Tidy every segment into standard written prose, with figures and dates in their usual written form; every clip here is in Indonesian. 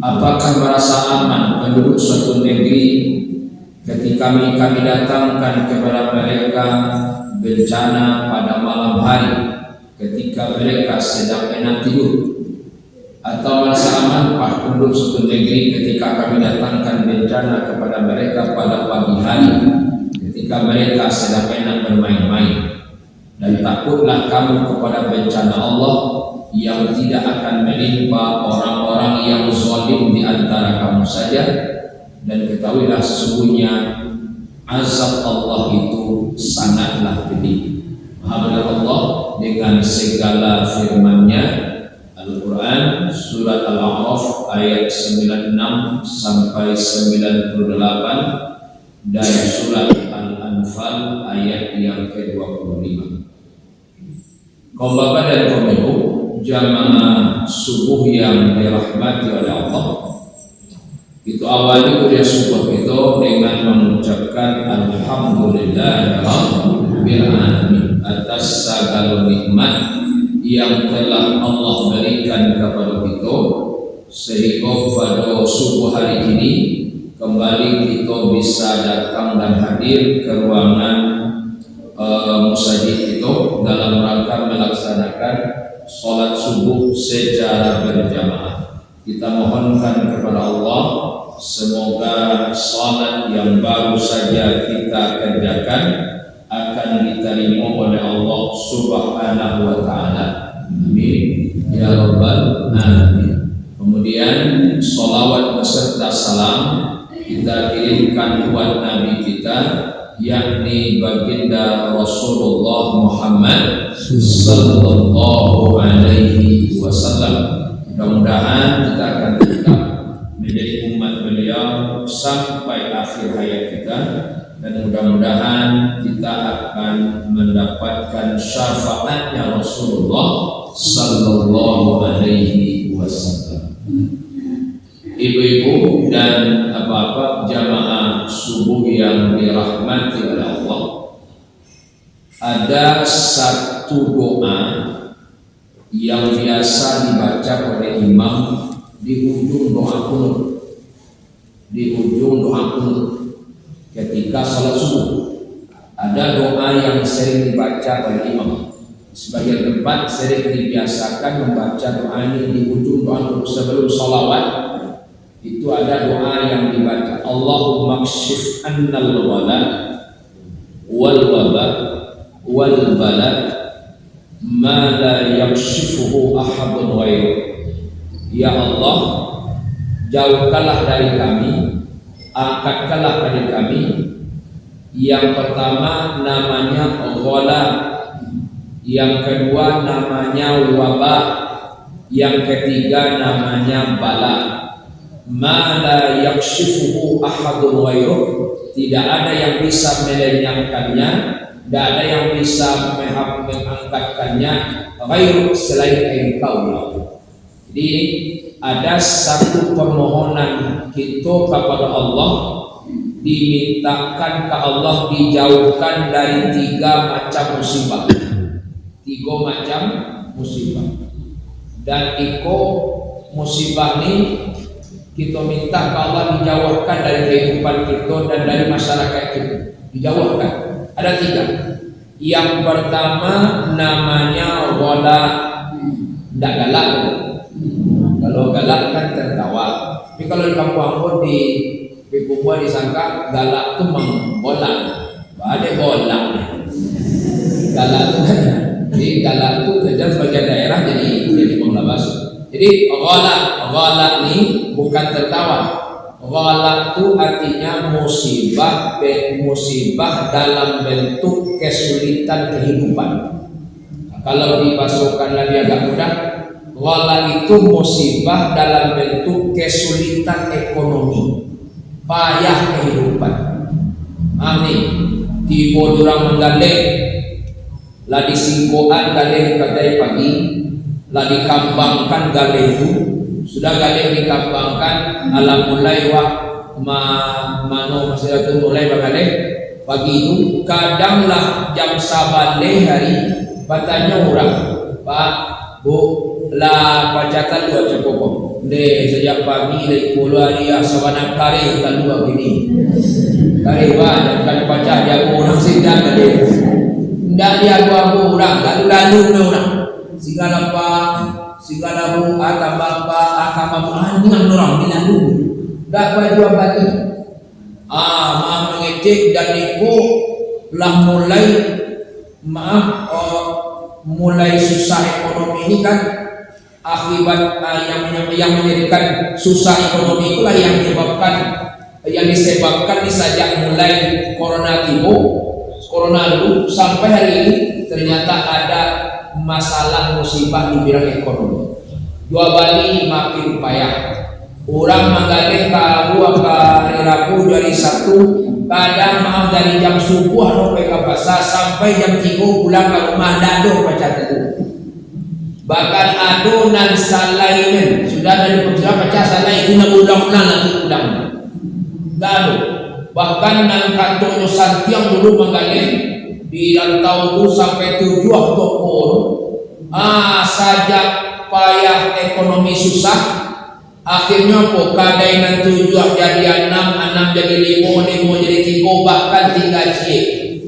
Apakah merasa aman penduduk suatu negeri ketika kami datangkan kepada mereka bencana pada malam hari ketika mereka sedang enak tidur? Atau merasa amankah penduduk suatu negeri ketika kami datangkan bencana kepada mereka pada pagi hari ketika mereka sedang enak bermain-main? Dan takutlah kamu kepada bencana Allah yang tidak akan menimpa orang-orang yang zalim di antara kamu saja, dan ketahuilah sesungguhnya azab Allah itu sangatlah pedih. Maha benar Allah dengan segala firman-Nya. Al-Quran Surat Al-A'raf ayat 96 sampai 98 dan Surat Al-Anfal ayat yang ke-25. Kaum bapak dan kaum ibu, jamaah subuh yang dirahmati oleh Allah, itu awalnya kuliah subuh itu dengan mengucapkan Alhamdulillahirabbil alamin atas segala nikmat yang telah Allah berikan kepada kita, sehingga pada subuh hari ini kembali kita bisa datang dan hadir ke ruangan musajid itu dalam rangka melaksanakan sholat subuh secara berjamaah. Kita mohonkan kepada Allah semoga sholat yang baru saja kita kerjakan akan diterima oleh Allah Subhanahu wa Ta'ala. Amin ya rabbal alamin. Kemudian sholawat beserta salam kita kirimkan buat Nabi kita, yakni baginda Rasulullah Muhammad sallallahu alaihi wasallam. Mudah-mudahan kita akan tetap menjadi umat beliau sampai akhir hayat kita, dan mudah-mudahan kita akan mendapatkan syafaatnya Rasulullah sallallahu alaihi wasallam. Ibu-ibu dan bapak jamaah subuh yang dirahmati oleh Allah, ada satu doa yang biasa dibaca oleh imam di ujung doa kunut, ketika salat subuh. Ada doa yang sering dibaca oleh imam. Sebagian tempat sering dibiasakan membaca doa ini di ujung doa kunut sebelum salawat. Itu ada doa yang dibaca, Allahumma kshif annal wala wal waba wal bala ma la yakshifuhu ahadun ghairu. Ya Allah, jauhkanlah dari kami, angkatkanlah dari kami yang pertama namanya wala, yang kedua namanya wabah, yang ketiga namanya bala. Ma la yakshifuhu ahadun ghairuh, tidak ada yang bisa melenyapkannya, tidak ada yang bisa mengangkatkannya ghairuh selain Engkau ya Allah. Jadi ada satu permohonan kita kepada Allah, dimintakan ke Allah dijauhkan dari tiga macam musibah. Dan musibah ini kita minta ke Allah dijauhkan dari kehidupan kita dan dari masyarakat kita. Dijauhkan. Ada tiga. Yang pertama namanya wala, tidak galak. Kalau galak kan tertawa. Tapi kalau di kampung di Papua disangka galak itu mengbolak. Ada bolak. Galak itu kan. Jadi galak itu kerja sebagai daerah jadi mengelabas. Jadi ghalak ini bukan tertawa. Ghalak itu artinya musibah dalam bentuk kesulitan kehidupan. Nah, kalau dibasuhkan lagi agak mudah, ghalak itu musibah dalam bentuk kesulitan ekonomi, payah kehidupan. Amin. Tiba durang menggalek, lah disingkoan galek kadai pagi, lah dikambangkan galeh itu, sudah galeh dikambangkan alam mulai masih ada mulai bagaleh pagi itu, kadanglah jam sabale hari bertanya orang, Pak, Bu, lah pacatan dua cukup de sejak pagi dari keluar dia sebanyak kali kan dua gini kali banyak kan pacar dia orang sidang tadi ndak dia gua orang lalu orang segala bu atau bapak atau mama dengan orang lalu ndak dua bagi maaf mengecek dan niku lah mulai susah ekonomi ini kan akibat yang menjadikan susah ekonomi itulah yang disebabkan sejak mulai corona dulu sampai hari ini ternyata ada masalah musibah di bidang ekonomi. Dua Bali makin payah. Orang menggadeng kabu hari Rabu dari Sabtu, kadang maaf dari jam subuh sampai ke pasar sampai jam 3 pulang ke rumah dado baca itu. Bahkan adonan salainan sudah dari penjara baca salai itu nak ulang-ulang nanti ulang. Dado. Bahkan nang kantornya Santiang dulu menggadeng di rantau itu sampai 7 toko. Sajak payah ekonomi susah. Akhirnya kok kadainan 7 jadi 6 jadi 5 jadi 3 bahkan 3 cie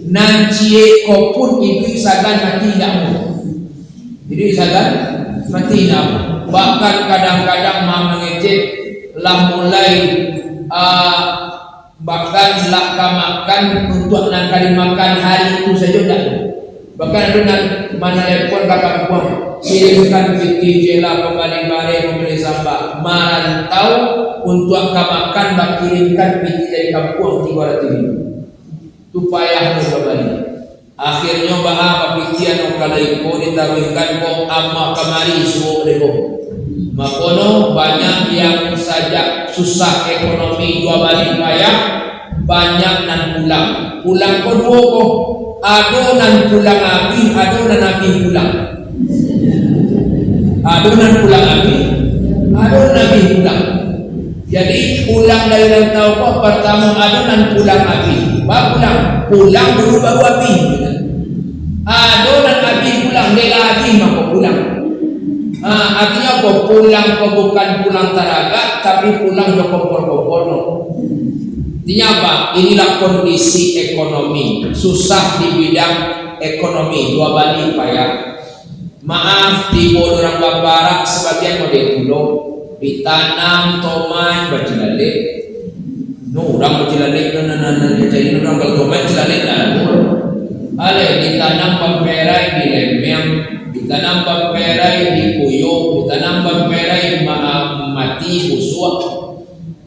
nan cie kok pun ibu sagan mati jamu jadi sagan mati jamu bahkan kadang-kadang mengecek lah mulai bahkan lah makan untuk nak kali makan hari itu saja dah bahkan ada mana telepon kakak buang kirimkan piti jela pembalik-balik membeli sampah marantau untuk makan kirimkan piti dari kampung 300 ribu itu payah kembali akhirnya bahasa pikiran kalau ditaruhkan kok amma kamari semua mereka makono banyak yang saja susah ekonomi dua balik payah banyak nan pulang kedua kok adonan pulang api adonan api pulang adonan pulang jadi pulang dari rantau kok pertama adonan pulang api pulang dulu baru api adonan api pulang bela api maka pulang artinya kok pulang kok bukan pulang taraga tapi pulang ke kompor-kompor artinya apa? Inilah kondisi ekonomi susah di bidang ekonomi dua Bali payah maaf di orang babarak sebagian model dulu ditanam tomat bacilalik orang bacilalik jadi orang kalau tomat cilalik ada ditanam pemperai di lembeng ditanam pemperai di kuyuk ditanam pemperai mati busuk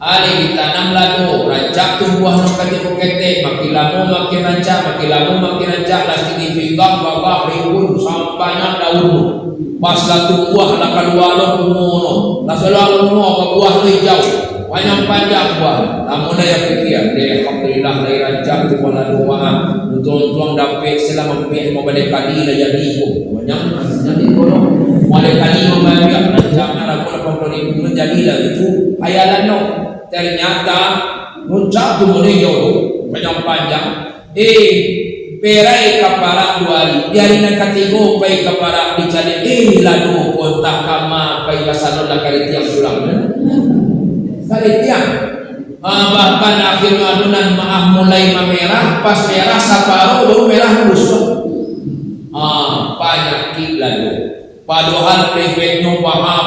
ada ditanam lado rancak tumbuh kete makin lama makin rancak lastik dipinggang babah rimbun sampainya daun pas lah tumbuh lah keluar kumono lah selalu ke buah hijau panjang buah namun daya pikir alhamdulillah dari rancak tumbuh lado maaf tuang dapat selama mau balik kali dah jadi banyak jadi kono balik kali membayar rancaknya lagu 80 ribu menjadilah itu ayalan no ternyata muncak tu mulai jauh panjang perai kapara 2 hari biarin nak katigo pai kapara dicari ladu kontak kama pai basalon lah kali tiang pulang kali tiang bahkan akhirnya adonan maaf mulai memerah pas merah saparo baru merah terus banyak ladu padahal prefeknya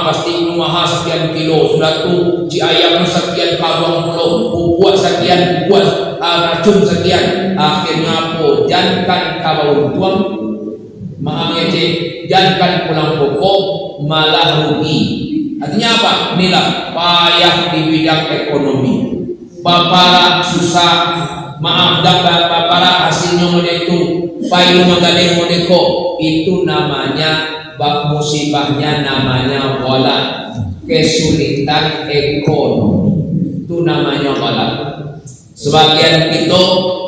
pasti maha sekian kilo sudah tu ci ayam sekian karuang pulau buat sekian buat racun sekian akhirnya apa jangan kawau tuang maaf ngece jangan pulang pokok malah rugi artinya apa inilah payah di bidang ekonomi bapak susah maaf dapat bapak hasilnya itu payu menggadeng modeko itu namanya bab musibahnya namanya wala kesulitan ekonomi itu namanya wala sebagian itu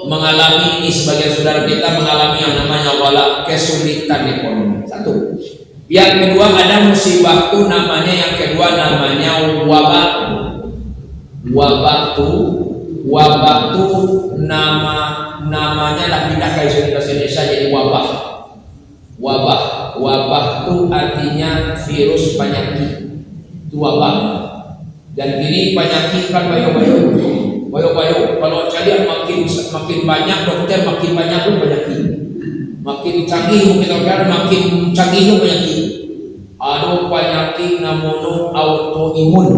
mengalami ini sebagian saudara kita mengalami yang namanya wala kesulitan ekonomi satu yang kedua ada musibah itu namanya yang kedua namanya wabah itu namanya lah pindah ke Indonesia jadi wabah Wabah itu artinya virus penyakit, itu wabah. Dan ini penyakit kan bayo-bayo. Kalau kalian makin banyak dokter, makin banyak pun penyakit. Makin canggih mungkin dokter, makin canggih pun penyakit. Ada penyakit namanya autoimun.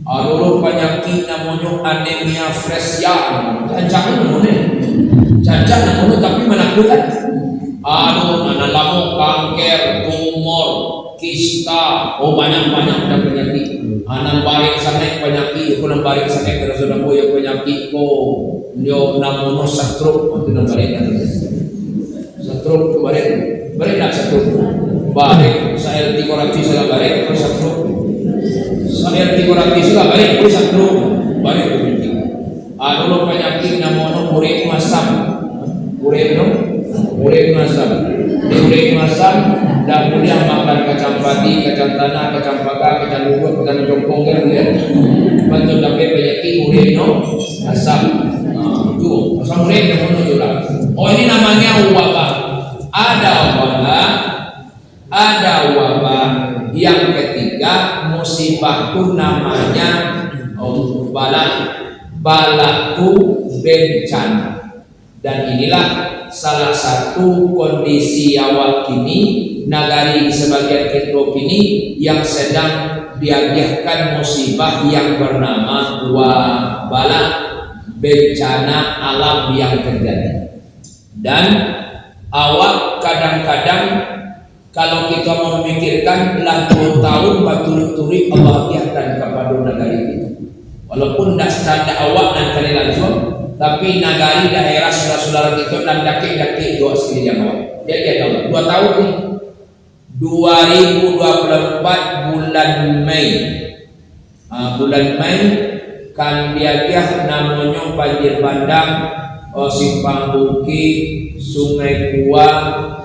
Ada penyakit namanya anemia fresia. Cancang namanya. Cancang namanya tapi menakutkan. Ada lama kanker, tumor, kista, banyak-banyak dan penyakit. Anak barik sangat penyakit, aku barik sangat kerana sudah boleh penyakit dia namono stroke, itu namanya stroke barik nak stroke, barik saya 300 sudah barik, aku stroke, saya 300 sudah barik, aku stroke, barik begini. Ada penyakit namono urek masam, urek masam. Dan kemudian makan kacang padi, kacang tanah, kacang paga, kacang lubuk, kacang jongkong kan dia. Bantu dapat penyakit urino asam. Itu asam urin yang mana tu lah. Ini namanya wabah. Ada wabah yang ketiga musibah tu namanya bala tu bencana. Dan inilah salah satu kondisi awak kini nagari sebagian kita kini yang sedang diagiahkan musibah yang bernama wabah, bencana alam yang terjadi. Dan awak kadang-kadang kalau kita mau memikirkan lah 2 tahun berturut-turut Allah agiahkan kepada negari kita, walaupun tidak secara awak dan kali langsung, tapi nagari daerah saudara-saudara kita dan daki-daki doa sekali yang awak. Dia tahu 2 tahun ni 2024 bulan Mei. Bulan Mei kan diagiah namanya banjir bandang, Simpang Bukit, Sungai Kuah,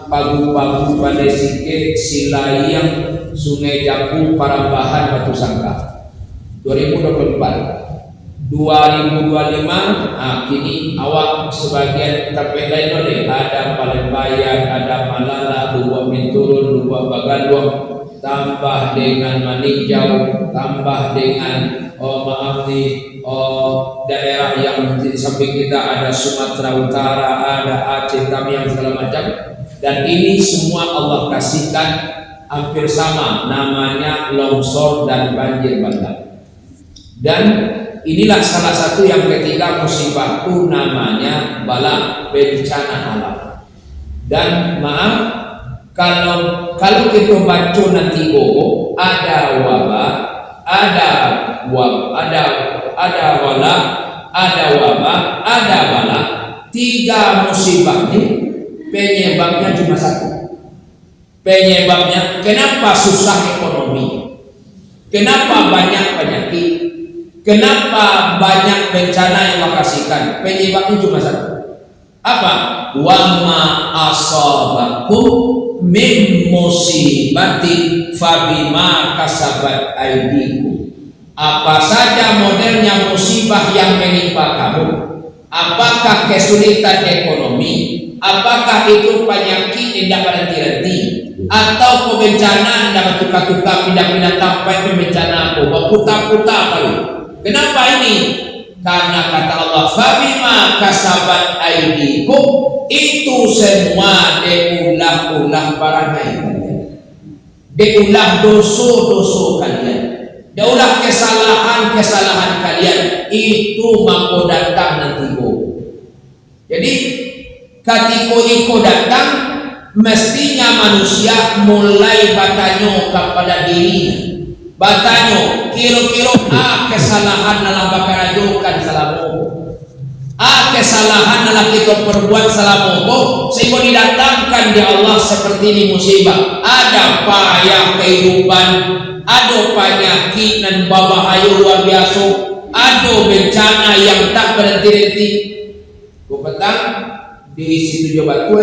Pagu-Pagu, Pandai Sike, Silayang, Sungai Japu, Parambahan, Batu Sangka. 2024. 2025 kini awak sebagian tempat lain boleh ada Palembang, ada Malala, Lubuk Minturun, Lubuk Bagaluang, tambah dengan Maninjau, tambah dengan daerah yang di samping kita ada Sumatera Utara, ada Aceh, kami yang segala macam. Dan ini semua Allah kasihkan hampir sama, namanya longsor dan banjir bandang. Dan inilah salah satu yang ketiga musibah itu namanya bala, bencana alam. Dan maaf kalau kita baca nanti ada wabah, ada wabah, ada bala. 3 musibah ini penyebabnya cuma satu. Penyebabnya kenapa susah ekonomi, kenapa banyak penyakit, kenapa banyak bencana yang makasihkan? Penyebabnya cuma satu. Apa? Wa ma asabakum min musibatin fabima kasabat aydikum. Apa saja modelnya musibah yang menimpa kamu, apakah kesulitan ekonomi, apakah itu penyakit tidak berhenti-henti, atau kebencanaan dapat tukar-tukar pindah-pindah sampai bencana apa, berputar-putar kali. Kenapa ini? Karena kata Allah, fabima kasabat aydikum, itu semua diulah-ulah barangai kalian, diulah dosa-dosa kalian, diulah kesalahan-kesalahan kalian, itu mampu datang nanti. Jadi ketika itu datang, mestinya manusia mulai bertanya kepada dirinya, bertanya kira-kira kesalahan dalam bakarajukan salamu, kesalahan dalam kita perbuat salamu, sehingga didatangkan di Allah seperti ini musibah. Ada payah kehidupan, ada penyakit dan bahaya luar biasa, ada bencana yang tak berhenti-henti. Petang di situ Jawa Batu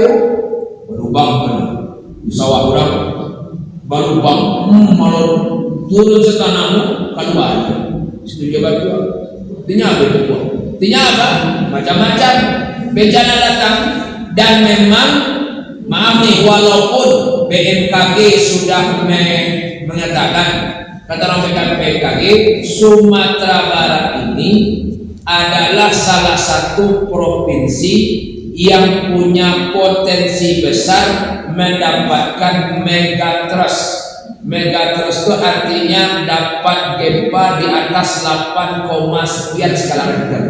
berubah di sawah orang berubah malah turun setanahmu keluar situ Jawa Batu. Artinya apa? Macam-macam bencana datang. Dan memang maaf nih, walaupun BMKG sudah mengatakan, kata orang BMKG, Sumatera Barat ini adalah salah satu provinsi yang punya potensi besar mendapatkan megatrust. Megatrust itu artinya dapat gempa di atas 8, sekian skala Richter.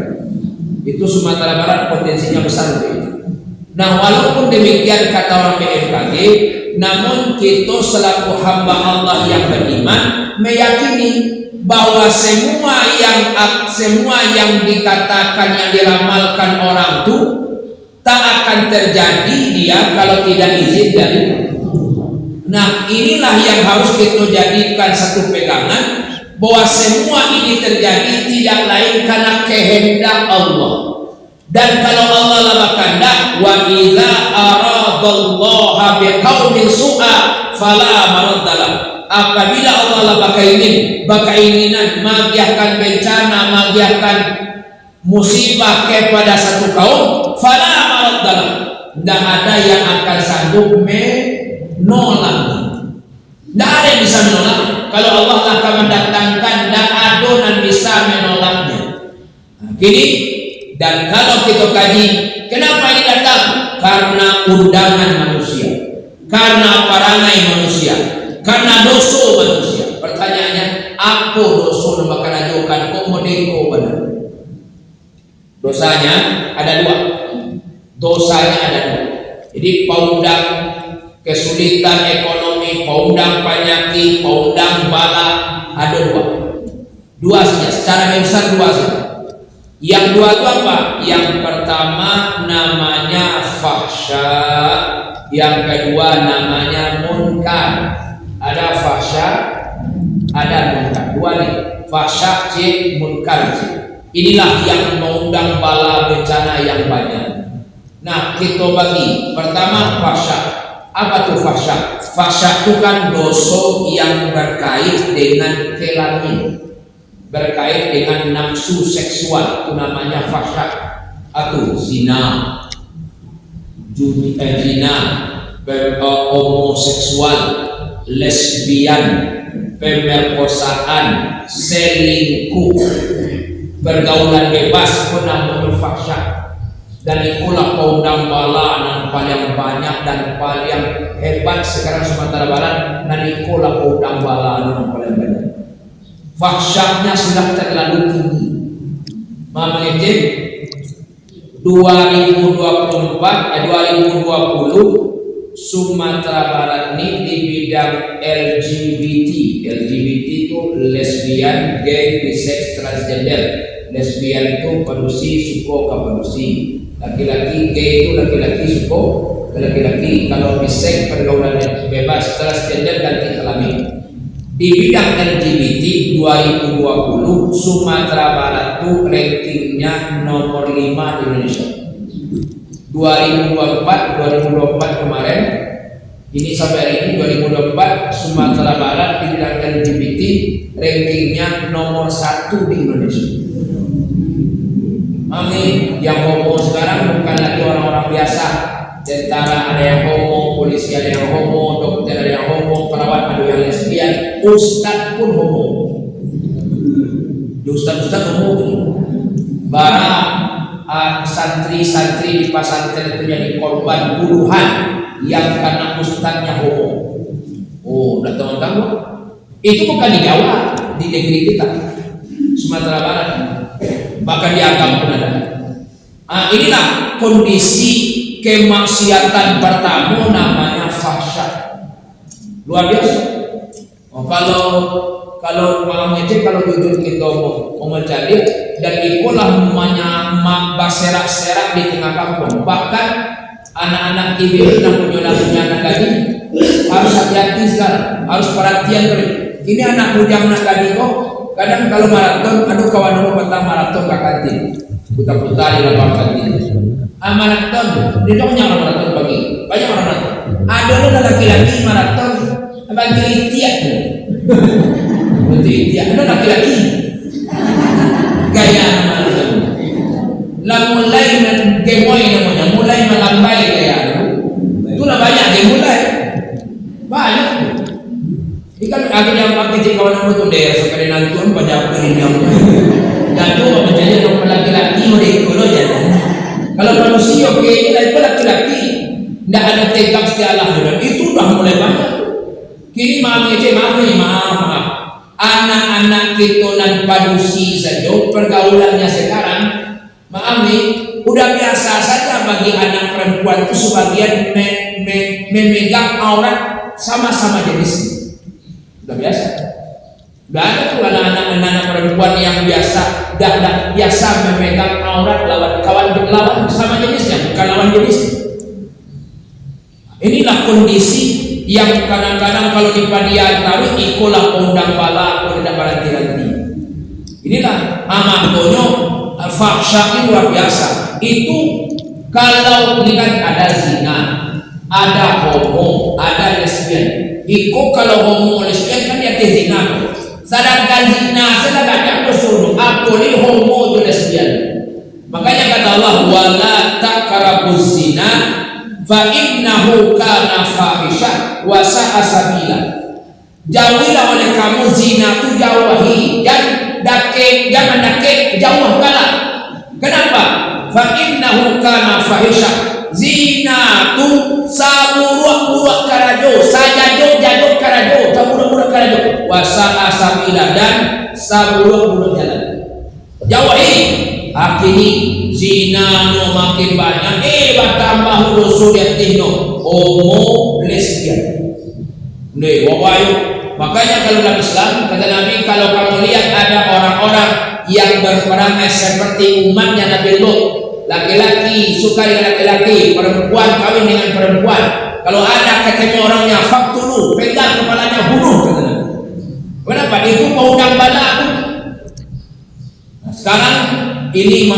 Itu Sumatera Barat potensinya besar itu. Nah, walaupun demikian kata orang BMKG, namun kita selaku hamba Allah yang beriman meyakini bahwa semua yang dikatakan, yang diramalkan orang itu tak akan terjadi dia kalau tidak izin dari Allah. Nah, inilah yang harus kita jadikan satu pegangan, bahwa semua ini terjadi tidak lain karena kehendak Allah. Dan kalau Allah lah berkehendak, wa idza aradallaha biqaumin su'a fala maraddalah. Apabila Allah lah berkeinginan magiahkan bencana, magiahkan musibah kepada satu kaum, fala maraddalah. Tidak ada yang akan sanggup menolak. Tidak ada yang bisa menolak. Kalau Allah akan mendatangkan, tidak ada yang bisa menolaknya. Nah, gini, dan kalau kita kaji, kenapa ini datang? Karena undangan manusia, karena parangai manusia, karena dosa manusia. Pertanyaannya, apa dosa yang bakal ajukan kok modeko benar? Dosanya ada dua. Jadi paundang kesulitan ekonomi, paundang penyakit, paundang bala, ada dua saja. Secara besar dua saja. Yang dua itu apa? Yang pertama namanya fahsya, yang kedua namanya munkar. Ada fahsya, ada munkar. Dua nih, fahsya c, munkar c. Inilah yang mengundang bala bencana yang banyak. Nah, kita bagi pertama fahsya. Apa tuh fahsya? Fahsya itu kan dosa yang berkait dengan kelamin, berkait dengan nafsu seksual, itu namanya fahsya. Atau zina, homoseksual, lesbian, pemerkosaan, selingkuh, pergaulan bebas, itu namanya fahsya. Dan itulah paundang bala yang paling banyak dan paling hebat sekarang Sumatera Barat. Dan itulah paundang bala yang paling banyak. Fahsyanya sudah terlalu tinggi. Mengecek 2020 Sumatera Barat ini di bidang LGBT. LGBT itu lesbian, gay, bisex, transgender. Lesbian itu penusi, suko ke penusi. Laki-laki, gay itu laki-laki, suko ke laki-laki. Kalau bisex pergaulan bebas, transgender ganti kelamin. Di bidang LGBT 2020 Sumatera Barat itu rankingnya nomor 5 di Indonesia. 2024 kemarin, ini sampai hari ini 2024 Sumatera Barat di bidang LGBT rankingnya nomor 1 di Indonesia. Amin. Yang homo sekarang bukan lagi orang-orang biasa. Tentara ada yang homo, polisi ada yang homo, dokter ada yang homo, perawat ada yang lesbian, ustadz pun homo. Ustadz homo gitu. Santri-santri di pesantren itu jadi korban puluhan yang karena ustadznya homo. Oh, udah tahu-tahu. Itu bukan di Jawa, di negeri kita, Sumatera Barat. Bahkan dianggap pun ada. Inilah kondisi kemaksiatan pertama, namanya fahsya. Luar biasa. Kalau malam ngecek, kalau jujur kita mau mencari, dan itulah namanya berserak-serak di tengah kampung. Bahkan anak-anak ibu yang punya anak tadi harus hati-hati sekarang, harus perhatian beri. Ini anak bujang anak tadi kok. Kadang kalau maraton, aduh kawan aku petang maraton ke kantin, putar-putar di lapangan kantin. Maraton, dia dong nyala maraton pagi, banyak orang maraton. Ada lo laki-laki maraton, bantu itiak tuh, bantu itiak. Ada laki-laki, gaya maraton. Lah mulai gemoy namanya, mulai melambai gaya. Itulah banyak yang mulai. dunia. Jatuh menjadi orang laki-laki mereka lo jangan. Kalau manusia oke ini laki-laki tidak ada tegak setialah dengan itu udah mulai banyak. Kini maaf. Anak-anak kita nan padusi saja pergaulannya sekarang, maaf nih, udah biasa saja bagi anak perempuan itu sebagian memegang aurat sama-sama jenisnya. Udah biasa. Udah ada tuh anak-anak perempuan yang biasa biasa memegang aurat lawan sama jenisnya, bukan lawan jenisnya. Inilah kondisi yang kadang-kadang kalau di padian tahu ikolah undang bala atau tidak baranti-ranti. Inilah amat konyol, fahsya ini luar biasa. Itu kalau lihat ada zina, ada homo, ada lesbian. Iko kalau homo lesbian kan dia zina. Sedangkan zina sedangkan dosa apalagi homo itu lesbian. Makanya kata Allah wala taqrabuz zina fa innahu kana fahisha wa sa'a sabila. Jauhilah oleh kamu zina tu jauhi jangan dake jauh kala. Kenapa? Fa innahu kana fahisha. Zina tu saburuk-buruk karajo, sajajo karajo, saburuk-buruk karajo. Wa sa'a sabila dan saburuk-buruk jalan. Jauhi. Akhirnya zina no makin banyak, bertambah dosa dia homo lesbian. Nih, wawayu. Makanya kalau dalam Islam kata Nabi, kalau kamu lihat ada orang-orang yang berperangai seperti umatnya Nabi Lut, laki-laki suka dengan laki-laki, perempuan kawin dengan perempuan. Kalau ada ketemu orangnya, faktulu, pegang kepalanya, bunuh. Kata Nabi. Kenapa? Itu undang bala. Sekarang ini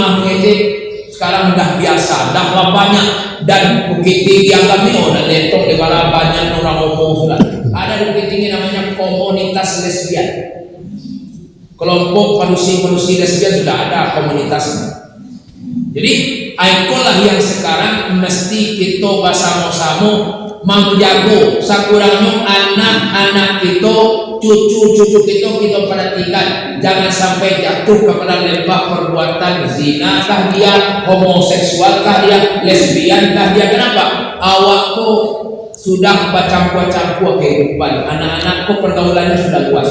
sekarang dah biasa, dah banyak dan Bukit Tinggi dianggap ini orang letok di bala banyak orang homo sudah. Ada di Bukit Tinggi namanya komunitas lesbian. Kelompok padusi lesbian sudah ada komunitasnya. Jadi ikolah yang sekarang mesti kita bersama-sama menjaga sakurangnya anak-anak kita, cucu-cucu kita perhatikan jangan sampai jatuh kepada lembah perbuatan zina kah dia, homoseksual kah dia, lesbian kah dia. Kenapa? Awakku sudah bercampur-campur kehidupan, anak-anakku pergaulannya sudah luas.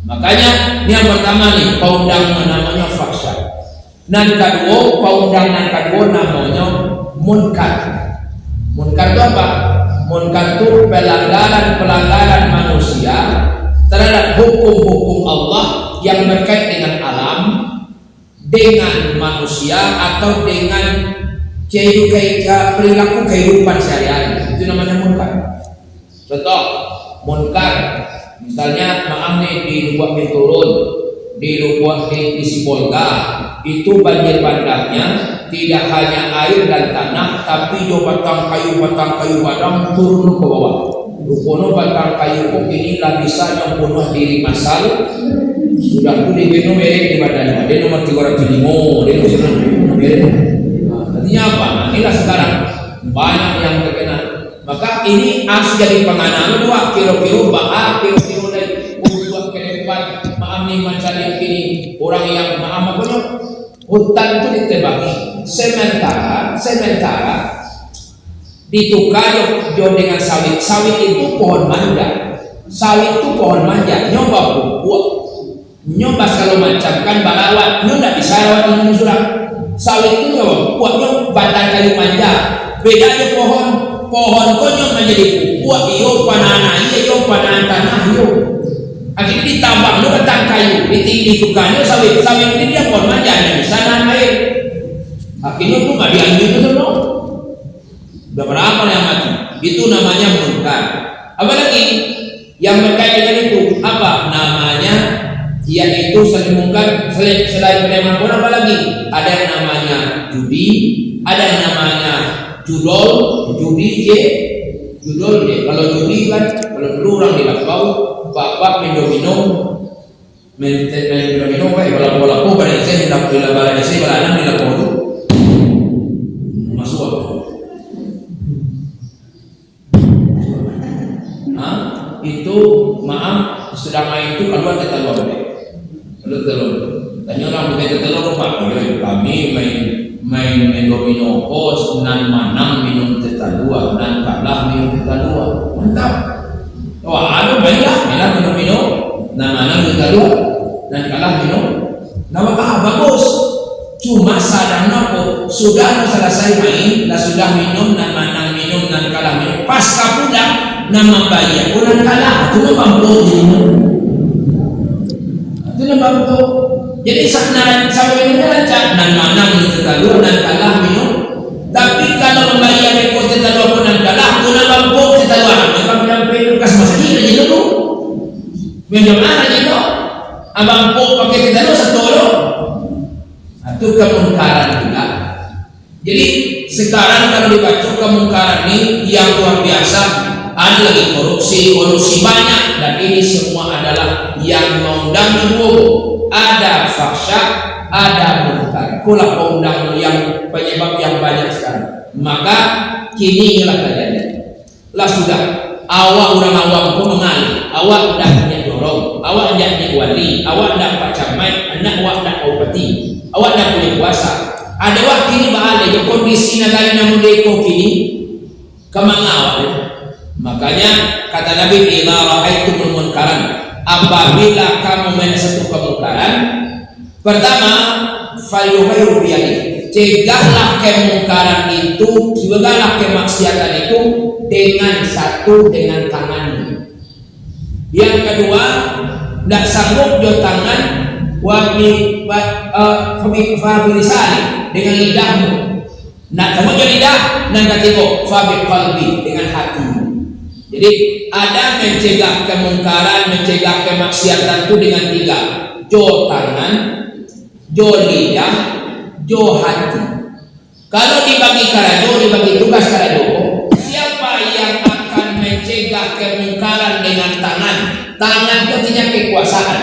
Makanya ini yang pertama nih, paundang namanya fahsya. Dan kedua, paundang namanya munkar. Munkar itu apa? Munkar itu pelanggaran manusia terhadap hukum-hukum Allah yang berkait dengan alam, dengan manusia atau dengan perilaku kehidupan sehari-hari. Itu namanya munkar. Contoh, munkar misalnya maaf nih di Lubuk Binturun, di Sibolga itu banjir bandangnya tidak hanya air dan tanah, tapi jo batang kayu badang turun ke bawah. Rupono batang kayu kok ini lah bisa yang bunuh diri masal. Sudah tu diminum di badannya. Dia nomor 305, dia nomor artinya apa? Nah, inilah sekarang banyak yang terkena. Maka ini harus jadi penganaan dua kilo-kilo dari untuk ke depan. Maaf nih macam yang kini orang yang maaf apa hutan itu ditebaki, sementara ditukar jo dengan sawit. Sawit itu pohon manja, nyoba pupuk, nyoba segala macam kan balawat, nyoba bisa rawat ini sudah. Sawit itu nyoba pupuk, batang kayu manja. Bedanya pohon konyol menjadi pupuk, iyo panan tanah iyo. Akhirnya ditambang lu batang kayu, ditukangnya sawit ini dia pohon manja yang bisa nahan air. Akhirnya tuh nggak diambil itu semua. Udah berapa yang mati? Itu namanya munkar. Apalagi yang berkait dengan itu apa namanya? Yaitu selain munkar, selain peneman pun apa lagi? Ada yang namanya judi, ada yang namanya judi. Kalau judi kan, kalau dulu orang di Lampau bapak minum bola pada saya hendak bila balanya saya balanan di Lampau itu masuk apa? Itu maaf sedang main itu keluar kita luar deh. telur. Tanya orang begitu telur Pak, kami main domino pos, nan manang minum teta dua, nan kalah minum teta dua. Mantap. Wah, baiklah, minum, nan manang teta dua, nan kalah minum. Nama bagus. Cuma sadang nopo sudah selesai main, dah sudah minum, nan manang minum, nan kalah minum. Pas kapudak nama bayar, nan kalah, itu mampu minum. Itu mampu. Jadi sampai ini lancar, nan manang minum teta dua, nan kalah minum. Tapi kalau membayar ikut teta dua pun nan kalah, itu mampu teta dua. Maka bilang penuh kas masa ini aja tu. Bagaimana aja tu? Abang pun pakai teta dua satu orang. Itu kemungkaran juga. Jadi sekarang kalau dibaca kemungkaran ini yang luar biasa, ada lagi korupsi banyak, dan ini semua adalah yang mengundang dua. Ada fahsya, ada mungkar. Kulah pengundang yang penyebab yang banyak sekarang. Maka kini inilah kejadian. Lah sudah, awak orang awam pun mengalir, awak dah punya dorong, awak dah punya wali, awak dah pak camat, anak awak dah bupati, awak dah punya kuasa. Ada waktu ini bahaya kondisi negara yang merdeka kini kemangawal. Makanya kata Nabi, idza ra'aitumul munkaran, apabila kamu melihat satu kemungkaran, pertama falyughayyiru biyadihi, cegahlah kemungkaran itu, cegahlah kemaksiatan itu dengan tanganmu. Yang kedua, tidak sanggup jo tangan fabilisani, dengan lidahmu. Nak kamu jo lidah, nak katigo fabiqalbi, dengan hatimu. Jadi ada mencegah kemungkaran, mencegah kemaksiatan itu dengan tiga: jo tangan, jo lidah, jo hati. Kalau dibagi karado, dibagi tugas karado, siapa yang akan mencegah kemungkaran dengan tangan? Tangan itu punya kekuasaan.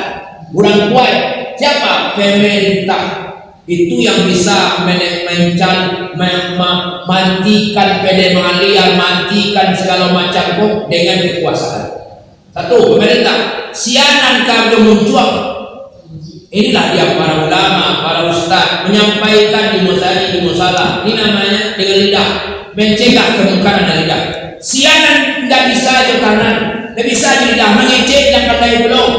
Kurang kuat. Siapa? Pemerintah. Itu yang bisa mantikan pedemalian, mantikan segala macam kok dengan kekuasaan. Satu, pemerintah. Sianan kami muncul. Inilah dia para ulama, para ustaz menyampaikan di musalah. Ini namanya dengan lidah, mencegah kemungkaran dengan lidah. Sianan tidak bisa di kanan, tidak bisa di lidah, mengecek dan pandai belum.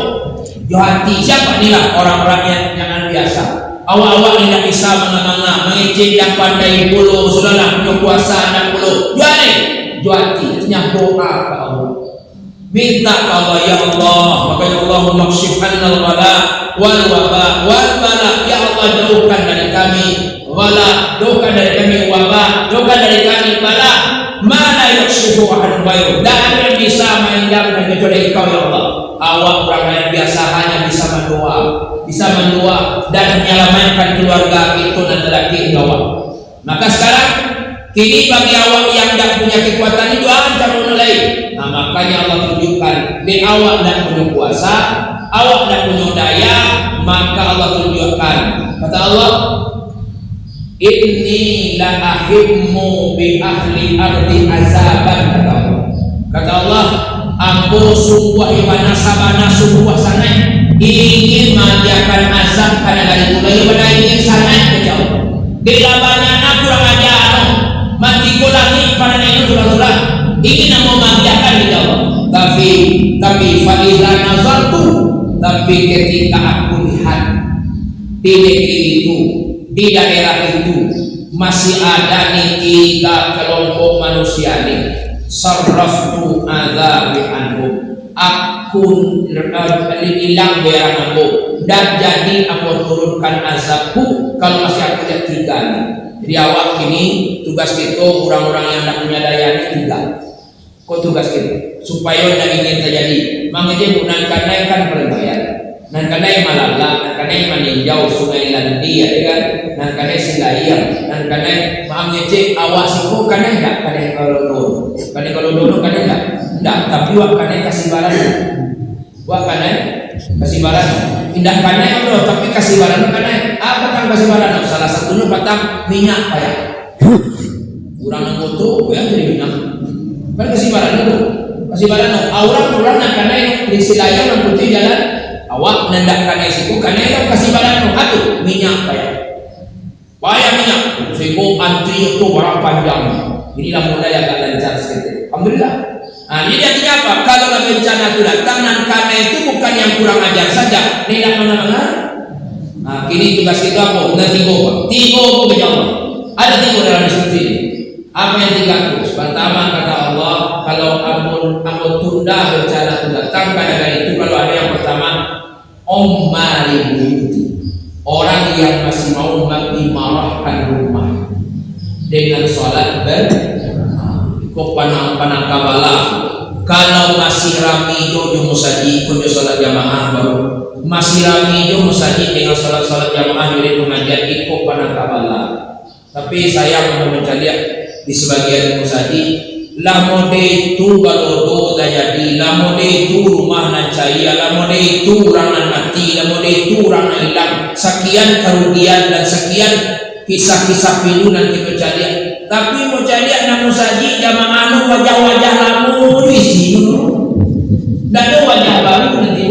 Di hati, siapa inilah orang-orang yang biasa. Awak-awak tidak bisa menganga, mengecek dan pandai belum. Sudahlah punya kuasa dan belum. Di hati, artinya doa ke Allah. Minta ke Allah, ya Allah, makanya Allahumma kshif annal wala wal waba wal bala, ya Allah jauhkan dari kami wala, jauhkan dari kami waba, jauhkan dari kami bala, mana yakshifu ahadun ghairu, tidak ada yang bisa menghindarkan kecuali Engkau ya Allah. Awak orang yang biasa hanya bisa mendoa dan menyelamatkan keluarga itu dan lelaki awak. Maka sekarang kini bagi awak yang tidak punya kekuatan itu ancam mulai. Nah, makanya Allah tunjukkan di awak tidak punya kuasa, awak tidak punya daya, maka Allah tunjukkan. Kata Allah, inni la ahimmu bi ahli ardi azaban. Kata Allah, aku sungguh ibadah sabana sungguh sangat ingin mengajarkan azab karena dari itu lagi pada ingin sangat kejauh. Di labanya anak kurang ajar, mati kulangi pada itu sudah ingin mau mengajarkan kejauh. Tapi fadilah nazartu, tapi ketika aku lihat di negeri itu, di daerah itu masih ada nih tiga kelompok manusia nih. Sarraftu adzabi anhum, aku hilang barang aku, dan jadi aku turunkan azabku kalau masih aku lihat tiga nih. Jadi awak ini tugas kita orang-orang yang tidak punya daya ini tiga. Kok tugas kita supaya tidak ingin terjadi makanya bukan naikkan perbayar, nan kanai malala, nan kanai meninjau sungai landi ya kan, nan kanai silaiam, nan kanai mengecek awak siku kanai enggak, kanai kalau dulu kanai enggak, tapi wak kanai kasih barang, wak kanai kasih barang, tidak kanai Allah, tapi kasih barang kanai, apa kan kasih barang? Salah satunya batang minyak kayak, kurang nangkutu, ya jadi minyak, kan kasih barang itu, kasih barang, orang nak kanai di silaiam yang putih jalan. awak nendakkan isiku karena yang kasih badan aduh minyak payah minyak sehingga antri itu berapa jam. Inilah mulai agak lancar sedikit. Alhamdulillah. Nah, ini artinya apa? Kalau bencana itu datang dan karena itu bukan yang kurang ajar saja. Tidak mana-mana. Nah, kini tugas kita apa? Tiga kepada Allah. Ada tiga dalam diskusi ini. Apa yang tiga terus? Pertama kata Allah, kalau ampun tunda bencana itu datang kadang itu kalau ada yang pertama Mari buyuti, orang yang masih mau dimarahkan rumah dengan sholat kok panang kabala. Kalau masih rami jo musaji kunjo sholat jamaah baru masih rami jo musaji dengan sholat jamaah dari pengajian ikut panang kabala. Tapi saya mau mencari di sebagian musaji lamode itu kalau jadi lamode itu rumah nan cahaya, lamode itu orang nan mati, lamode itu orang nan hilang, sekian kerugian dan sekian kisah-kisah pilu dan kejadian. Tapi mau jadi namun saji jamaah wajah-wajah lamu di sini, dan ada wajah baru nanti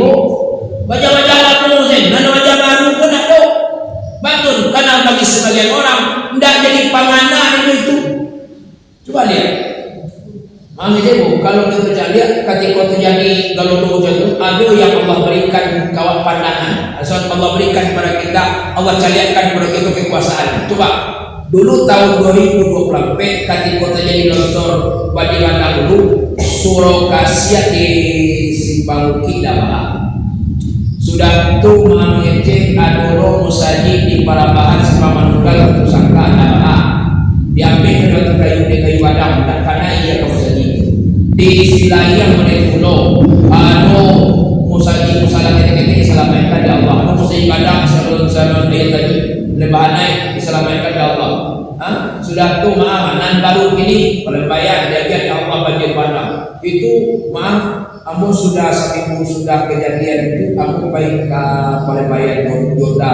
wajah-wajah lamu sih, dan wajah baru pun ada. Betul, karena bagi sebagian orang tidak jadi panganan itu. Coba lihat. Kalau kita lihat ketika terjadi galuh jatuh, ada yang Allah berikan kawat pandangan. Asal Allah berikan kepada kita, Allah caliakan kepada kita kekuasaan. Coba dulu tahun 2020 ketika terjadi longsor Badiran dulu, Surokasiat di Simpang Kidama. Sudah itu mengecek adoro musaji di Parambahan Semamanunggal untuk sangka nama diambil dari kayu badang tak karena ia musaji di istilah yang menepulo musaji musalah ketik diselamatkan ya Allah musaji badang salun dia tadi lebahan naik diselamatkan ya Allah. Sudah tu maaf nan baru ini pelembayan jaga ya Allah banjir bandang itu maaf kamu sudah seminggu sudah kejadian itu kamu baik ke pelembayan Donda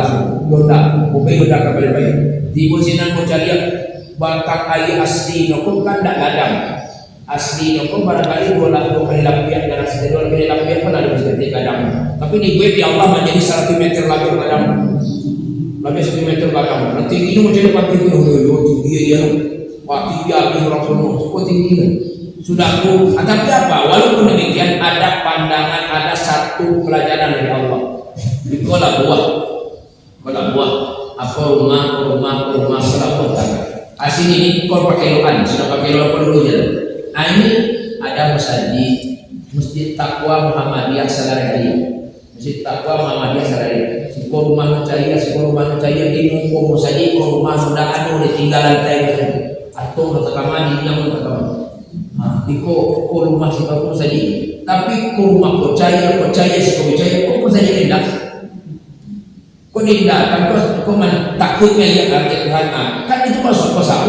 bukan Donda ke pelembayan di musinan Mocalia batang air asli noko kan tak gadang asli noko barangkali 2 kali lapian dan asli 2 kali lapian pun ada bisa gadang tapi di gue ya Allah menjadi 1 meter lagi gadang lebih 1 meter gadang nanti ini menjadi pati tinggi ya wah tinggi orang semua cukup tinggi sudah ku tapi apa walaupun demikian ada pandangan ada satu pelajaran dari Allah di kola buah apa rumah selaput asing ini kau pakai loan sudah pakai loan dulu ya. Nah ini ada masjid Taqwa Muhammadiyah Salaria, masjid Taqwa Muhammadiyah Salaria. Sekolah rumah cahaya di mumpung saja rumah sudah ada ditinggal lantai atau mengatakan di yang mengatakan. Di ko rumah si bapak saja, tapi ko rumah ko cahaya kok saja tidak. Kau tidak kan kau mana takutnya ya kerja Tuhan kan itu masuk pasal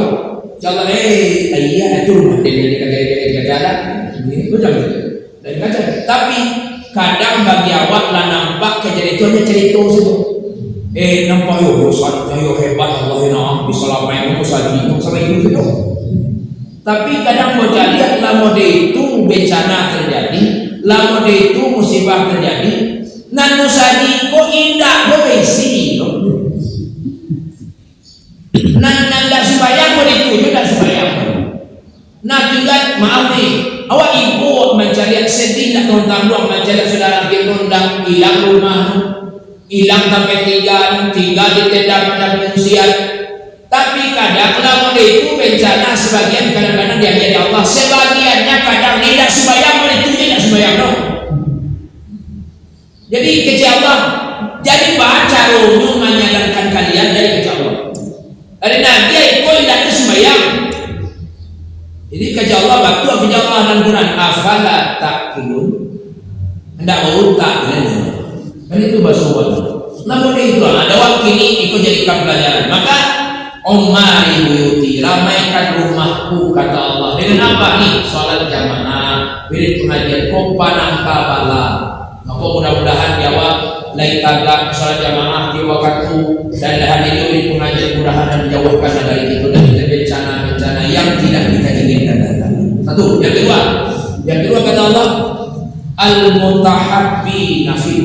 jangan iya itu rumah dia kerja ini udah dari kaca tapi kadang bagi awak lah nampak kejadian itu hanya cerita saja nampak yo hebat Allah ini bisa lamain saji sampai itu saja tapi kadang mau jadi lamode itu bencana terjadi lamode itu musibah terjadi nanu sadi ko indah do besi nanda sembahyang ko dituju dan sembahyang nah tinggal maaf nih awak ibu mencari sedih nak tanggung mencari saudara kita undang hilang rumah hilang sampai tinggal di tenda pada pengungsian tapi kadang lamode itu bencana sebagian kadang-kadang diajar Allah sebagiannya kadang tidak sembahyang ko dituju tidak sembahyang no. Jadi kecil Allah, jadi baca rumah menyadarkan kalian dari kecil Allah. Dari nanti ikut tidak sembahyang. Jadi kecil Allah waktu kecil Allah dan Quran afala ta'qilun. Hendak berutak kan itu bahasa Allah. Namun itu ada waktu ini ikut jadikan pelajaran. Maka Mari buyuti ramaikan rumahku kata Allah dengan apa nih? Salat jamaah, wirid pengajian kompanang kabala. Maka mudah-mudahan jawab lain kagak salat jamaah di waktu dan hadir di pengajian mudah-mudahan dijauhkan dari itu dan bencana-bencana yang tidak kita inginkan datang. Satu, yang kedua kata Allah al-mutahabbi nafi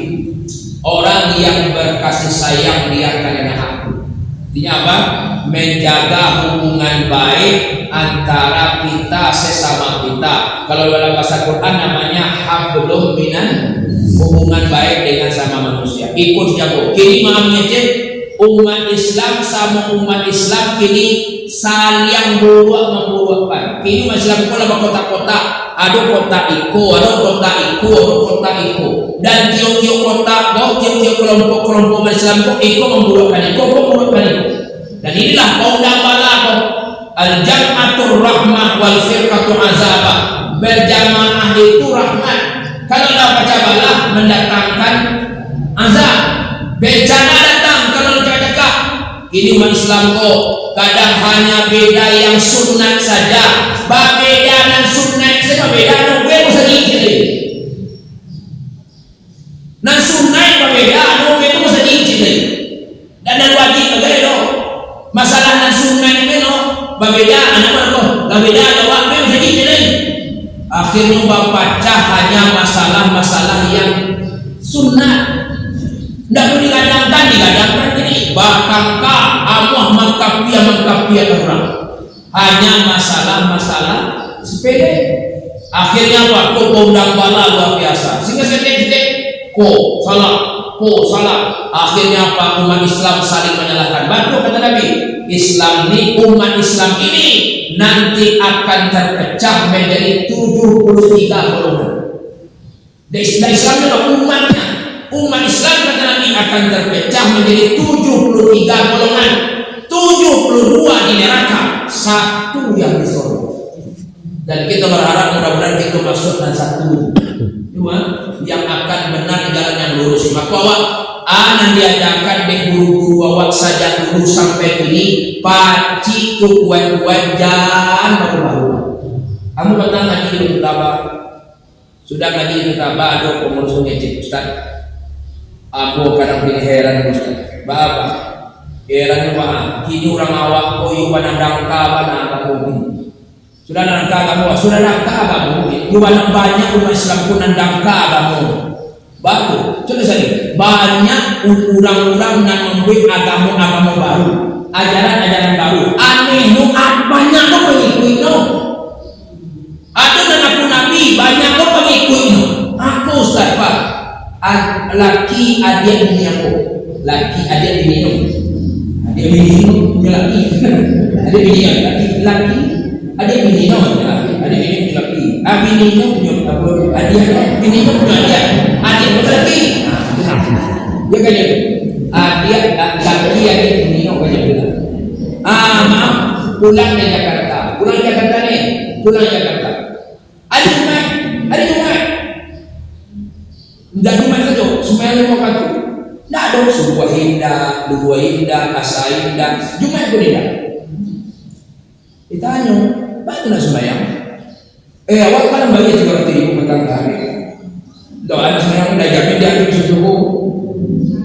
orang yang berkasih sayang dia karena aku. Artinya apa? Menjaga hubungan baik antara kita sesama kita. Kalau dalam bahasa Quran namanya hablum minan, hubungan baik dengan sama manusia. Ikut jago. Kini mahamnya umat Islam sama umat Islam kini saling memburukan. Kini umat Islam itu lama kota-kota, ada kota Iko, ada kota Iko, ada kota Iko. Dan tiap-tiap kota, tiap-tiap kelompok umat Islam itu Iko memburukan Iko. Dan inilah kaudang balaghah al-jam'atur rahmah wal firqatul azabah. Berjamaah itu rahmat. Kalau ada baca balah mendatangkan azab. Bencana datang kalau cakap. Ini umat Islam kok kadang hanya beda yang sunat saja. Beda dan sunat saja beda. Gue masa dikit. Nah sunat berbeda. Gue masa dikit. Dan wajib berbeda. Masalah dan sunat itu berbeda. Anak mana berbeda. Gue masa dikit. Akhirnya baca hanya masalah-masalah yang sunat. Tidak boleh digadangkan ini. Bahkankah Allah mengkapia orang. Hanya masalah-masalah sepele. Akhirnya apa? Kok undang bala luar biasa. Sehingga seketik kok salah. Akhirnya apa? Umat Islam saling menyalahkan. Bantu kata Nabi. Islam ini, umat Islam ini nanti akan terpecah menjadi 73 golongan. Dan Islam adalah umatnya. Umat Islam kata Nabi akan terpecah menjadi 73 golongan. 72 di neraka, 1 yang di surga. Dan kita berharap mudah-mudahan kita masuk dan 1 dua yang akan benar di jalan yang lurus. Maka awak anak diadakan di guru-guru awak saja dulu sampai ini paci tu kuat-kuat jalan baru-baru. Kamu pernah ngaji di Utaba? Sudah ngaji di Utaba ada pengurus ngecek Ustaz. Aku kadang begini heran Ustaz. Bapak heran juga. Kini orang awak koyu panandang kawan kamu ini. Sudah nangka kamu, sudah nangka kamu. Juga banyak umat Islam pun nandang kamu. Baru, coba saja. Banyak orang-orang yang membuat agama baru, ajaran-ajaran baru. Aneh nu banyak kok pengikut nu. Ada dan aku Nabi banyak kok pengikut nu. Aku Ustaz Pak. Laki adik bini aku, laki adik bini nu, adik bini nu punya laki, adik bini yang laki adik bini nu, adik bini punya laki, bini nu punya apa? Adik bini nu punya adik punya laki, dia kaya adik laki adik bini nu kaya gitu. Maaf, pulang dari Jakarta, pulang Jakarta. Adik rumah. Tidak cuma saja, supaya lima katu. Tidak ada sebuah indah, dua indah, asa indah. Cuma itu tidak. Ditanya, bagaimana sembahyang? Awak kan bagi 300.000 petang hari. Doa sembahyang sudah jamin dia susu.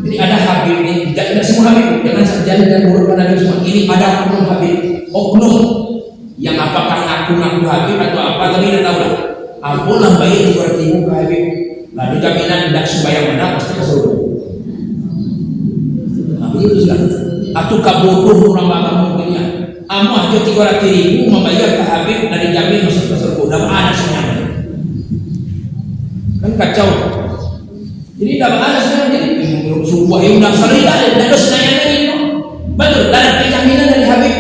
Jadi ada habib ini, tidak semua habib. Jangan saja dan buruk pada semua. Ini ada oknum habib, oknum yang apakah ngaku habib atau apa? Tapi tidak tahu lah. Ampunlah bagi 300.000 ke habib. Lalu jaminan tidak sembahyang mana pasti kesuruh. Nah begitu sudah. Atau kabodoh orang agama dunia. Amu aja 300.000 membayar ke habib dan dijamin masuk ke surga. Dah ada semuanya. Kan kacau. Jadi dah ada semuanya. Jadi sebuah yang dah sering ada semuanya lagi. Betul. Dan ada jaminan dari habib.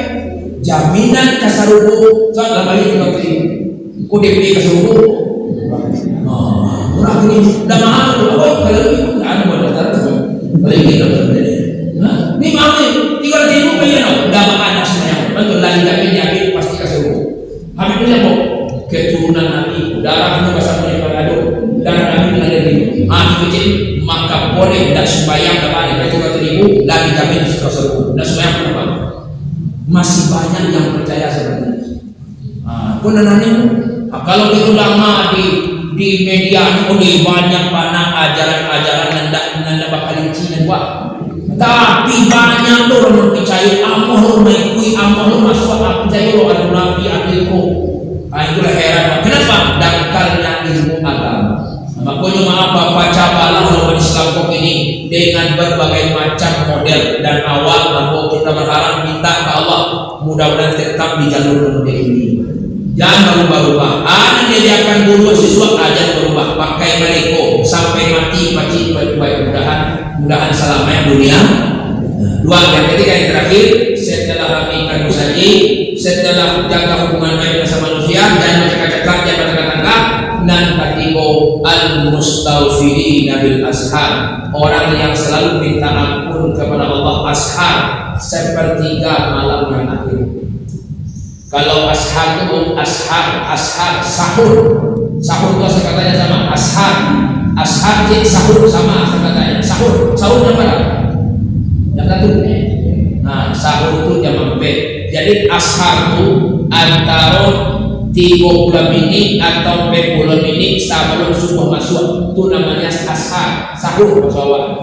Jaminan ke surga. Soal bagi 300.000. Kau diberi ke surga. Orang ini dah mahal tu, kalau itu tak ada modal tertentu. Kalau ini tak ada. Ni mahal ni, 300.000 bayar dah mahal sebenarnya. Betul lagi jamin pasti kasih. Habis ni apa? Keturunan Nabi, darahnya pasal mereka ada, darah Nabi ada di. Kecil maka boleh tak sembahyang dah balik 300.000 lagi jamin kasih. Dah sembahyang apa? Masih banyak yang percaya sebenarnya. Kau nanti kalau kita lama di media ini banyak ajaran-ajaran nanda bakal Cina buat. Tapi banyak orang percaya Allah mengikui Allah masuk percaya Allah Nabi akhirku. Itulah heran. Kenapa? Dangkalnya ilmu agama. Makanya maaf baca balah orang Islam kok ini dengan model dan awal, maka kita berharap minta ke Allah mudah-mudahan tetap di jalur model ini. Jangan berubah-ubah. Ada dia akan guru siswa ajar berubah pakai mereka sampai mati pasti baik-baik, mudahan selamanya dunia. Dua, yang ketiga yang terakhir, setelah rapikan musaji, setelah jaga hubungan baik dengan manusia dan bercakap-cakap dan bercakap-cakap, dan ketiga al-mustaghfirina bil ashar, orang yang selalu minta ampun kepada Allah ashar, sepertiga malam yang akhir. Kalau ashar itu ashar sahur itu katanya sama ashar sahur sama katanya sahur yang mana? Yang satu. Nah, sahur itu jam 4. Jadi ashar itu antara 30 menit atau 40 menit sebelum subuh masuk, itu namanya ashar sahur masalah.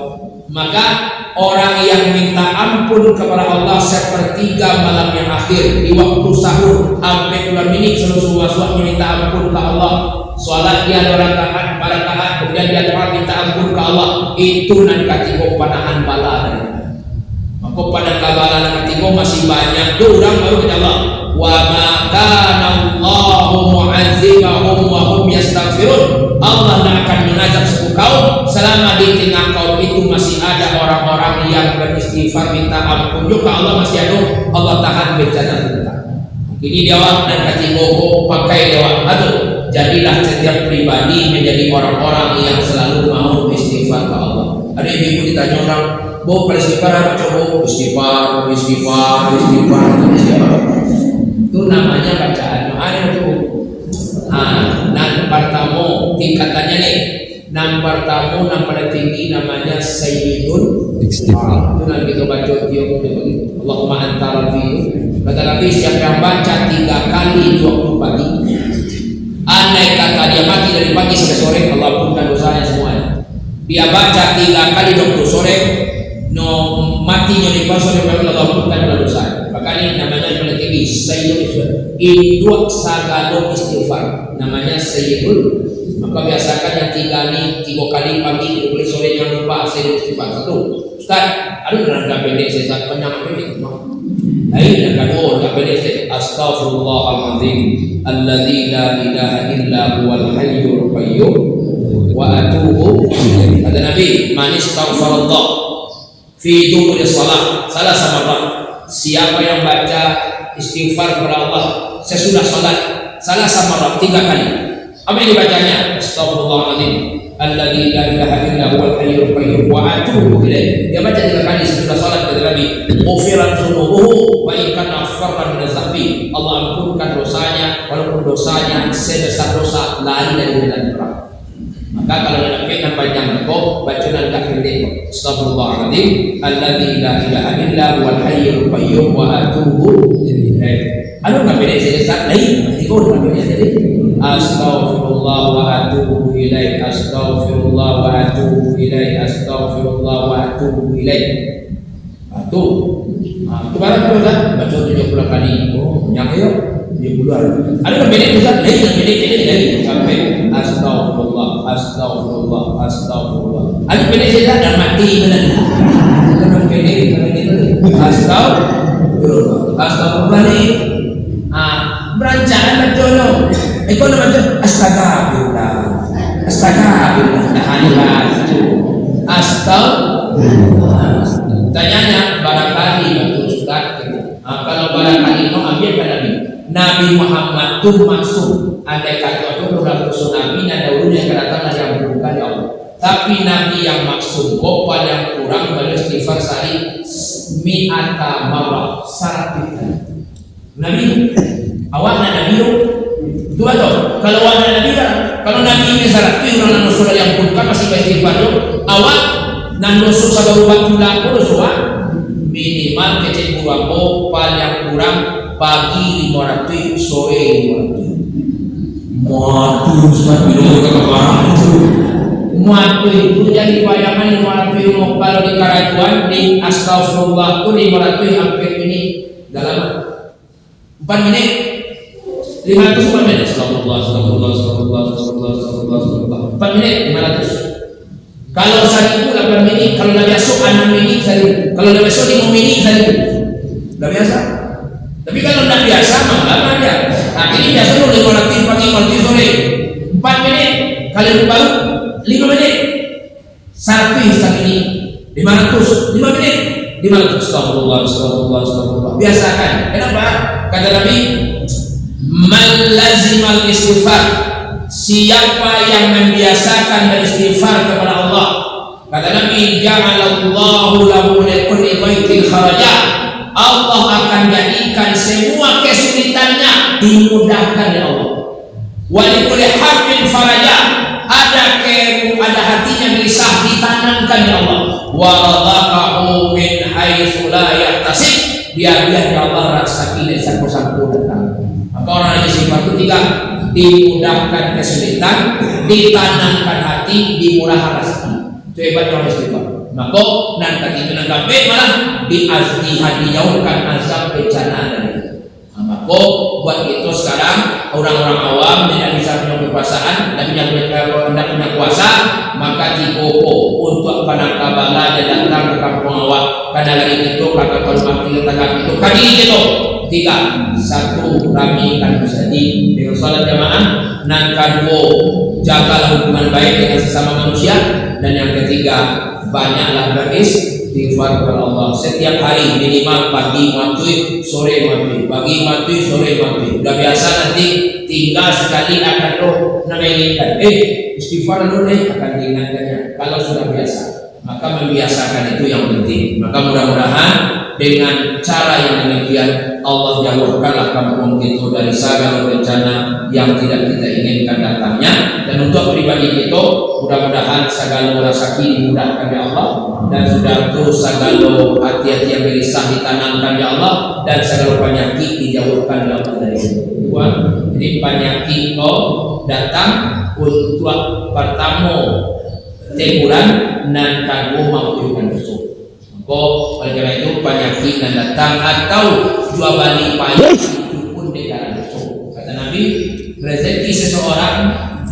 Maka orang yang minta ampun kepada Allah sepertiga malam yang akhir di waktu sahur sampai 2 menit sebelum subuh masuk minta ampun ke Allah, sholat dia 2 rakaat, 4 rakaat, kemudian dia doa minta ampun ke Allah, itu nanti katigo panahan bala dari maka pada kabala katigo masih banyak tuh orang baru kata Allah, wa ma kana Allahu mu'azzibahum wa hum yastaghfirun. Allah tidak akan mengazab suku kaum selama di tengah kaum itu masih ada orang-orang yang beristighfar minta ampun juga Allah masih ada, Allah tahan bencana kita. Ini jawab dan kasih logo pakai jawab itu. Jadilah setiap pribadi menjadi orang-orang yang selalu mau istighfar ke Allah. Ada ibu ditanya orang, "Bo, beristighfar apa coba?" Istighfar. Itu namanya bacaan doa itu. Nan pertama tingkatannya nih. Nan pertama nan paling tinggi namanya Sayyidul Istighfar. Itu nanti kita baca tiap begitu. Allahumma anta rabbi. Kata Nabi siapa yang baca 3 kali 20 pagi, andai kata dia mati dari pagi sampai sore, Allah ampunkan dosanya semuanya. Dia baca 3 kali 20 sore, no matinya di sore, Allah ampunkan dosanya. Makanya namanya yang paling tinggi Sayyidul Istighfar. Induk sagalo istighfar namanya Sayyidul. Maka biasakan yang 3 kali pagi 3 kali sore, jangan lupa Sayyidul Istighfar. 1. Ustaz, ada nggak pendek saya panjang pendek? Yang kedua nggak pendek. Astaghfirullahaladzim alladzi la ilaha illa huwal hayyul qayyum wa atubu ilaih. Kata Nabi, man istaghfarallah fi duburi shalah salah sama siapa yang baca istighfar kepada Allah sesudah salat salah sama 3 kali. Apa yang dibacanya? Astaghfirullahaladzim alladzi la ilaha illa huwal hayyul qayyum wa atubu ilaih. Dia baca 3 kali sesudah salat kata Nabi, ghufirat dzunubuhu wa in kana farran min az-zafi. Allah ampunkan dosanya walaupun dosanya sebesar dosa lari dari medan perang. Maka kalau nak pengen panjang kok baca dan pendek. Astaghfirullahaladzim alladzi la ilaha illa huwal hayyul qayyum wa atubu ilaih. Anu enggak pendek saya lain, nanti kau enggak pendek jadi. Astaghfirullah wa atubu ilaih. Astaghfirullah wa atubu ilaih. Astaghfirullah wa atubu ilaih. Itu barang tu kan baca 70 kali. Oh, yang ayo 70. Ada yang pendek Ustaz, lain yang pendek sampai astaghfirullah. Ada pendek saya dah mati benar. Kalau pendek astagfirullah ni. Berancangan betul. Kau nak baca astagfirullah. Astagfirullah. Tanyanya barangkali betul Ustaz. Kalau barangkali mau ambil pada Nabi Muhammad tu maksud andai kata itu orang rasul Nabi dan dahulu yang kedatang yang bukan ya Allah. Tapi Nabi yang maksud kau paling kurang beristighfar sehari mi'ata marrah 100 kali. Nabi awak nak Nabi itu atau kalau awak nak Nabi kalau Nabi ini 100 orang rasul yang bukan masih beristighfar tu awak nan rasul sabar waktu dah rasul minimal kecil kurang paling kurang pagi 500 sore 500 muatu itu jadi bayangan 500 kalau di Karajuan di astagfirullah itu 500 hampir ini dalam 4 menit 500 menit astagfirullah 4 menit 500 Kalau 1.000 8 menit, kalau dah biasa 6 menit 1.000, kalau dah biasa 5 menit 1.000, dah biasa. Tapi kalau dah biasa lama dia. Akhirnya biasa lu 5 latih pagi, 5 latih sore, 4 menit, kali baru 5 menit, 1 ini 500, 5 menit, 500. Astagfirullah. Biasakan. Kenapa? Kata Nabi, man lazimal istighfar, siapa yang membiasakan beristighfar kepada Allah, kata Nabi, ja'alallahu lahu likulli baitin kharaja, Allah akan jadikan semua kesulitannya dimudahkan oleh Allah. Wa likulli hammin faraja, ada hatinya gelisah ditanamkan oleh Allah. Wa razaqahu min haitsu la yahtasib, dia Allah rasa tidak sanggup datang. Maka orang yang sifat ketiga, dimudahkan kesulitan, ditanamkan hati, dimurahkan rezeki. Itu hebatnya orang istighfar. Maka nanti kita sampai malah dijauhkan azab bencana dari itu. Maka buat itu sekarang orang-orang awam tidak bisa punya kekuasaan, tidak punya kuasa, maka digopo untuk penangkaban dan datang ke kampung awak. Karena lagi itu kakak kalau kita tangkap itu kali itu 3, 1 rapikan musadi dengan salat jamaah, dan kedua jagalah hubungan baik dengan sesama manusia, dan yang ketiga banyaklah beristighfar kepada Allah setiap hari, minimal pagi mati, sore mati, pagi mati, sore mati. Udah biasa nanti tinggal sekali akan mengingatkan, istighfar dulu akan diingatkannya. Kalau sudah biasa, maka membiasakan itu yang penting. Maka mudah-mudahan dengan cara yang demikian Allah jauhkanlah kampung itu dari segala bencana yang tidak kita inginkan datangnya. Dan untuk pribadi kita, mudah-mudahan segala rezeki dimudahkan ya Allah, dan sudah itu segala hati-hati yang gelisah ditanamkan ya Allah, dan segala penyakit dijauhkan ya Allah dari itu. Jadi penyakit itu datang untuk pertama teguran dan kedua mengumpulkan musuh. Oleh karena itu penyakit yang datang atau jual balik payah itu pun negara musuh. Kata Nabi, rezeki seseorang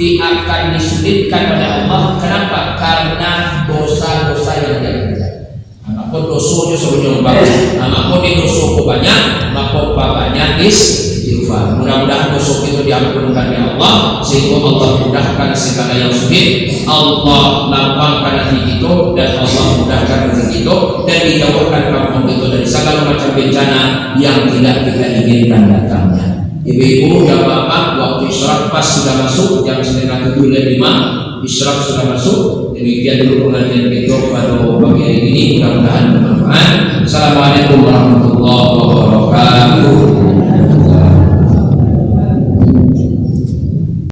akan disulitkan oleh Allah. Kenapa? Karena dosa-dosa yang dia kerjakan. Maka dosanya sebenarnya banyak. Maka di dosa banyak, maka banyak istighfar. Mudah-mudahan dosa itu diampunkan oleh Allah, sehingga Allah mudahkan segala yang sulit. Allah lapangkan hati itu, dan Allah mudahkan rezeki itu, dan dijauhkan kampung itu dari segala macam bencana yang tidak kita inginkan datangnya. Ibu-ibu dan bapak, waktu isyraq pas sudah masuk, jam 6:45 isyraq sudah masuk. Demikian dulu pengajian kita pada pagi hari ini, mudah-mudahan bermanfaat. Assalamualaikum warahmatullahi wabarakatuh.